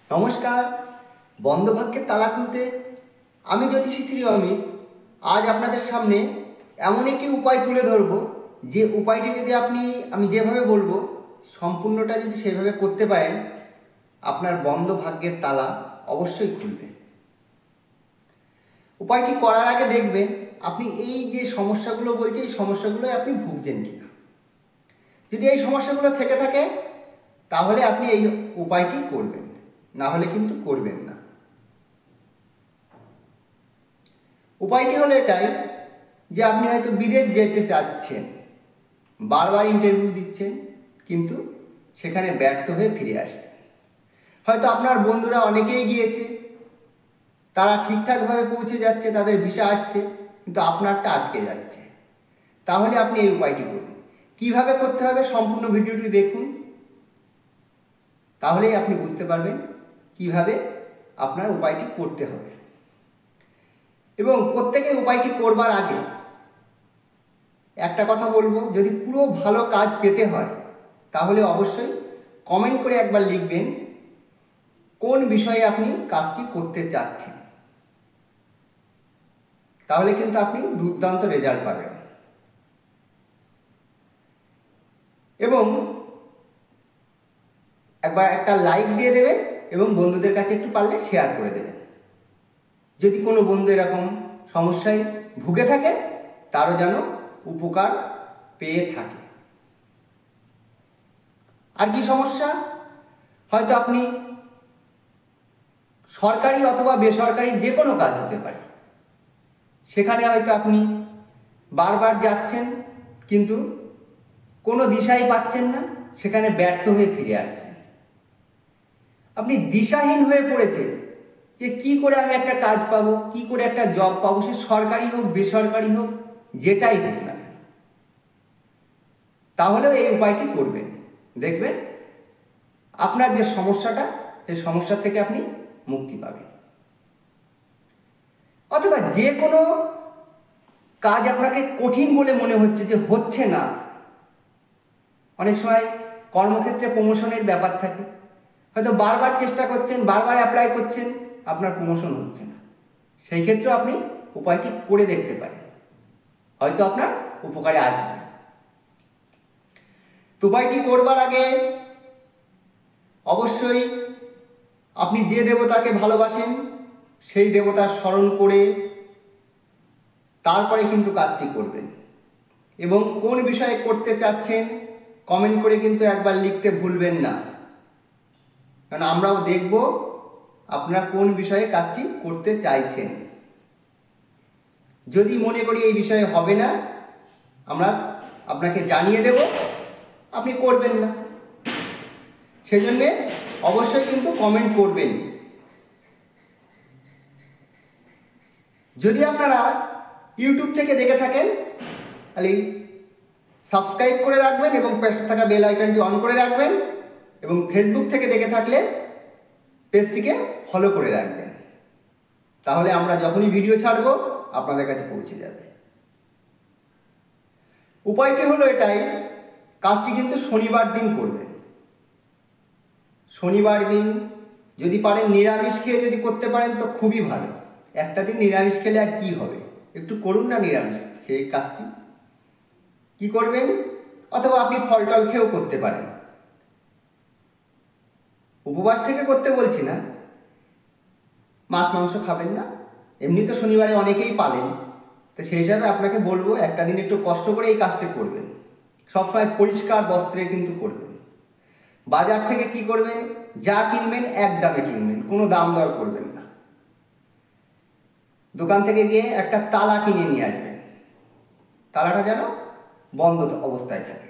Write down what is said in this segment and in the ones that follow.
নমস্কার। বন্ধভাগ্যের তালা খুলতে আমি জ্যোতিষী শ্রী অমিত আজ আপনাদের সামনে এমন একটি উপায় তুলে ধরব, যে উপায়টি যদি আমি যেভাবে বলবো সম্পূর্ণটা যদি সেভাবে করতে পারেন, আপনার বন্ধভাগ্যের তালা অবশ্যই খুলবে। উপায়টি করার আগে দেখবেন আপনি এই যে সমস্যাগুলো বলছি, এই সমস্যাগুলো আপনি ভুগছেন কিনা। যদি এই সমস্যাগুলো থেকে থাকে তাহলে আপনি এই উপায়টি করবেন, না হলে কিন্তু করবেন না। উপায়টি হলো এটাই যে আপনি হয়তো বিদেশ যেতে চাচ্ছেন, বারবার ইন্টারভিউ দিচ্ছেন কিন্তু সেখানে ব্যর্থ হয়ে ফিরে আসছেন। হয়তো আপনার বন্ধুরা অনেকেই গিয়েছে, তারা ঠিকঠাকভাবে পৌঁছে যাচ্ছে, তাদের ভিসা আসছে, কিন্তু আপনারটা আটকে যাচ্ছে। তাহলে আপনি এই উপায়টি করুন। কিভাবে করতে হবে সম্পূর্ণ ভিডিওটি দেখুন, তাহলেই আপনি বুঝতে পারবেন কিভাবে আপনার উপায়টি করতে হবে। এবং প্রত্যেকে উপায়টি করবার আগে একটা কথা বলবো, যদি পুরো ভালো কাজ পেতে হয় তাহলে অবশ্যই কমেন্ট করে একবার লিখবেন কোন বিষয়ে আপনি কাজটি করতে চাচ্ছেন। তাহলে কিন্তু আপনি দুর্দান্ত রেজাল্ট পাবেন। এবং একবার একটা লাইক দিয়ে দেবেন এবং বন্ধুদের কাছে একটু পারলে শেয়ার করে দেবেন। যদি কোনো বন্ধু এরকম সমস্যায় ভুগে থাকে তারও যেন উপকার পেয়ে থাকে। আর কি সমস্যা? হয়তো আপনি সরকারি অথবা বেসরকারি যে কোনো কাজ হতে পারে, সেখানে হয়তো আপনি বারবার যাচ্ছেন কিন্তু কোনো দিশাই পাচ্ছেন না, সেখানে ব্যর্থ হয়ে ফিরে আসছেন। আপনি দিশাহীন হয়ে পড়েছেন যে কি করে আমি একটা কাজ পাবো, কি করে একটা জব পাবো, সে সরকারি হোক বেসরকারি হোক যেটাই হোক না কেন। তাহলেও এই উপায়টি করবেন, দেখবেন আপনার যে সমস্যাটা সেই সমস্যা থেকে আপনি মুক্তি পাবেন। অথবা যে কোনো কাজ আপনাকে কঠিন বলে মনে হচ্ছে যে হচ্ছে না, অনেক সময় কর্মক্ষেত্রে প্রমোশনের ব্যাপার থাকে, হয়তো বারবার চেষ্টা করছেন, বারবার অ্যাপ্লাই করছেন, আপনার প্রমোশন হচ্ছে না, সেই ক্ষেত্রেও আপনি উপায়টি করে দেখতে পারেন, হয়তো আপনার উপকারে আসবে। তো উপায়টি করবার আগে অবশ্যই আপনি যে দেবতাকে ভালোবাসেন সেই দেবতার স্মরণ করে তারপরে কিন্তু কাজটি করবেন। এবং কোন বিষয়ে করতে চাচ্ছেন কমেন্ট করে কিন্তু একবার লিখতে ভুলবেন না, কারণ আমরাও দেখব আপনারা কোন বিষয়ে কাজটি করতে চাইছেন। যদি মনে করি এই বিষয়ে হবে না, আমরা আপনাকে জানিয়ে দেব, আপনি করবেন না। সেজন্য অবশ্যই কিন্তু কমেন্ট করবেন। যদি আপনারা ইউটিউব থেকে দেখে থাকেন তাহলে সাবস্ক্রাইব করে রাখবেন এবং পাশে থাকা বেল আইকনটি অন করে রাখবেন, এবং ফেসবুক থেকে দেখে থাকলে পেজটিকে ফলো করে রাখবেন। তাহলে আমরা যখনই ভিডিও ছাড়ব আপনাদের কাছে পৌঁছে যাবে। উপায়টি হলো এটাই, কাজটি কিন্তু শনিবার দিন করবেন। শনিবার দিন যদি পারেন নিরামিষ খেয়ে যদি করতে পারেন তো খুবই ভালো। একটা দিন নিরামিষ খেলে আর কি হবে, একটু করুন না নিরামিষ খেয়ে কাজটি। কি করবেন? অথবা আপনি ফল টল খেয়েও করতে পারেন, উপবাস থেকে করতে বলছি না, মাছ মাংস খাবেন না, এমনি তো শনিবারে অনেকেই পালেন, তো সেই হিসাবে আপনাকে বলবো একটা দিন একটু কষ্ট করে এই কাজটি করবেন। সবসময় পরিষ্কার বস্ত্রে কিন্তু করবেন। বাজার থেকে কি করবেন, যা কিনবেন এক দামে কিনবেন, কোনো দাম দর করবেন না। দোকান থেকে গিয়ে একটা তালা কিনে নিয়ে আসবেন, তালাটা যেন বন্ধ অবস্থায় থাকে।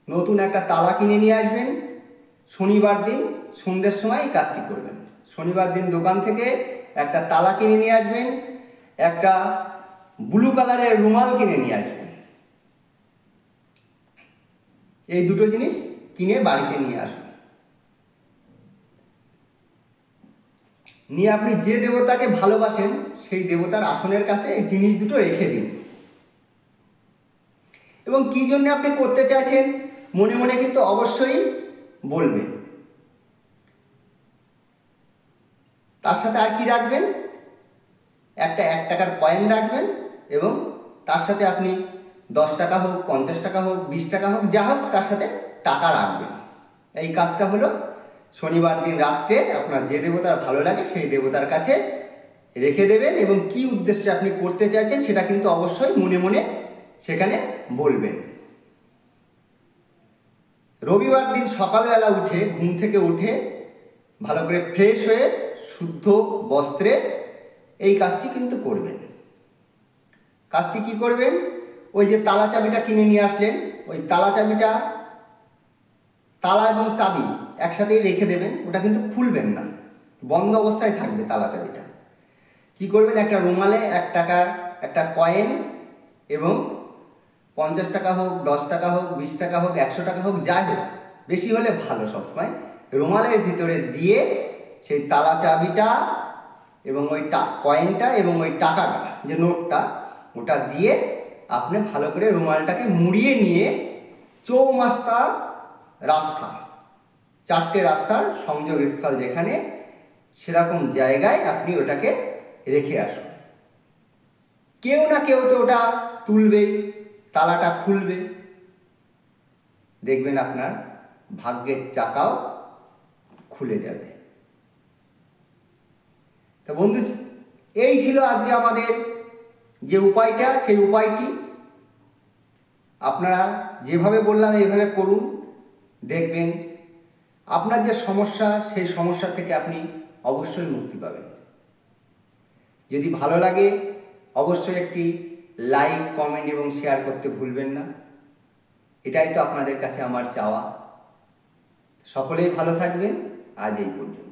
নতুন একটা তালা কিনে নিয়ে আসবেন। শনিবার দিন সন্ধ্যের সময় এই কাজটি করবেন। শনিবার দিন দোকান থেকে একটা তালা কিনে নিয়ে আসবেন, একটা ব্লু কালারের রুমাল কিনে নিয়ে আসবেন। এই দুটো জিনিস কিনে বাড়িতে নিয়ে আসুন। নিয়ে আপনি যে দেবতাকে ভালোবাসেন সেই দেবতার আসনের কাছে এই জিনিস দুটো রেখে দিন। এবং কি জন্য আপনি করতে চাইছেন মনে মনে কিন্তু অবশ্যই বলবেন। তার সাথে আর কি রাখবেন, একটা 1 টাকার কয়েন রাখবেন এবং তার সাথে আপনি 10 টাকা হোক, 50 টাকা হোক, 20 টাকা হোক, যা হোক তার সাথে টাকা রাখবেন। এই কাজটা হলো শনিবার দিন রাত্রে আপনার যে দেবতার ভালো লাগে সেই দেবতার কাছে রেখে দেবেন এবং কি উদ্দেশ্যে আপনি করতে চাইছেন সেটা কিন্তু অবশ্যই মনে মনে সেখানে বলবেন। রবিবার দিন সকালবেলা উঠে, ঘুম থেকে উঠে ভালো করে ফ্রেশ হয়ে শুদ্ধ বস্ত্রে এই কাজটি কিন্তু করবেন। কাজটি কি করবেন, ওই যে তালা চাবিটা কিনে নিয়ে আসলেন, ওই তালা চাবিটা, তালা এবং চাবি একসাথেই রেখে দেবেন, ওটা কিন্তু খুলবেন না, বন্ধ অবস্থায় থাকবে তালা চাবিটা। কি করবেন, একটা রুমালে 1 টাকার একটা কয়েন এবং 50 টাকা হোক, 10 টাকা হোক, 20 টাকা হোক, 100 টাকা হোক, যাই হোক, বেশি হলে ভালো, সবসময় রুমালের ভিতরে দিয়ে সেই তালা চাবিটা এবং ওই কয়েনটা এবং ওই টাকাটা, যে নোটটা, ওটা দিয়ে আপনি ভালো করে রুমালটাকে মুড়িয়ে নিয়ে চৌমাস্তা রাস্তা, 4টে রাস্তার সংযোগস্থল যেখানে, সেরকম জায়গায় আপনি ওটাকে রেখে আসুন। কেউ না কেউ তো ওটা তুলবেই, তালাটা খুলবে, দেখবেন আপনার ভাগ্যের চাকাও খুলে যাবে। তো বন্ধু, এই ছিল আজকে আমাদের যে উপায়টা, সেই উপায়টি আপনারা যেভাবে বললাম এইভাবে করুন, দেখবেন আপনার যে সমস্যা সেই সমস্যা থেকে আপনি অবশ্যই মুক্তি পাবেন। যদি ভালো লাগে অবশ্যই একটি লাইক, কমেন্ট এবং শেয়ার করতে ভুলবেন না। এটাই তো আপনাদের কাছে আমার চাওয়া। সকলেই ভালো থাকবেন। আজ এই পর্যন্ত।